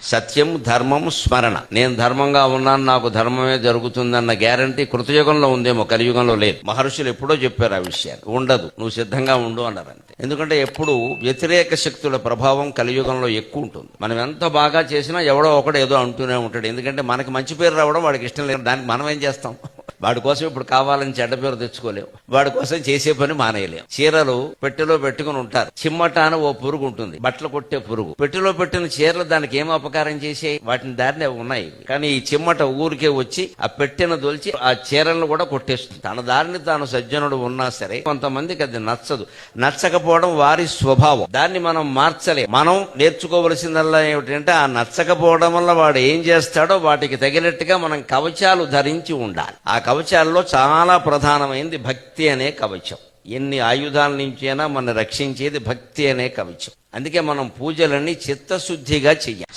సత్యం, ధర్మం, స్మరణ. నేను ధర్మంగా ఉన్నాను, నాకు ధర్మమే జరుగుతుందన్న గ్యారంటీ కృతయుగంలో ఉందేమో, కలియుగంలో లేదు. మహర్షులు ఎప్పుడో చెప్పారు ఆ విషయాన్ని. ఉండదు, నువ్వు సిద్ధంగా ఉండు అన్నారు అంతే. ఎందుకంటే ఎప్పుడు వ్యతిరేక శక్తుల ప్రభావం కలియుగంలో ఎక్కువ ఉంటుంది. మనం ఎంత బాగా చేసినా ఎవడో ఒకడు ఏదో అంటూనే ఉంటాడు. ఎందుకంటే మనకి మంచి పేరు రావడం వాడికి ఇష్టం లేదు. దానికి మనం ఏం చేస్తాం? వాడి కోసం ఇప్పుడు కావాలని చెడ్డ పేరు తెచ్చుకోలేము, వాడి కోసం చేసే పని మానేయలేము. చీరలు పెట్టెలో పెట్టుకుని ఉంటారు. చిమ్మట అని ఓ పురుగు ఉంటుంది, బట్టలు కొట్టే పురుగు. పెట్టెలో పెట్టిన చీరలు దానికి ఏం అపకారం చేసే? వాటిని దారిని ఉన్నాయి. కానీ ఈ చిమ్మట ఊరికే వచ్చి ఆ పెట్టెను దొలిచి ఆ చీరలను కూడా కొట్టేస్తుంది. తన దారిని తాను సజ్జనుడు ఉన్నా సరే కొంతమందికి అది నచ్చదు. నచ్చకపోవడం వారి స్వభావం. దాన్ని మనం మార్చలేం. మనం నేర్చుకోవలసిందల్లా ఏమిటంటే ఆ నచ్చకపోవడం వల్ల వాడు ఏం చేస్తాడో వాటికి తగినట్టుగా మనం కవచాలు ధరించి ఉండాలి. ఆ కవచాల్లో చాలా ప్రధానమైనది భక్తి అనే కవచం. ఎన్ని ఆయుధాల నుంచి అయినా మనం రక్షించేది భక్తి అనే కవచం. అందుకే మనం పూజలన్నీ చిత్తశుద్ధిగా చెయ్యాలి.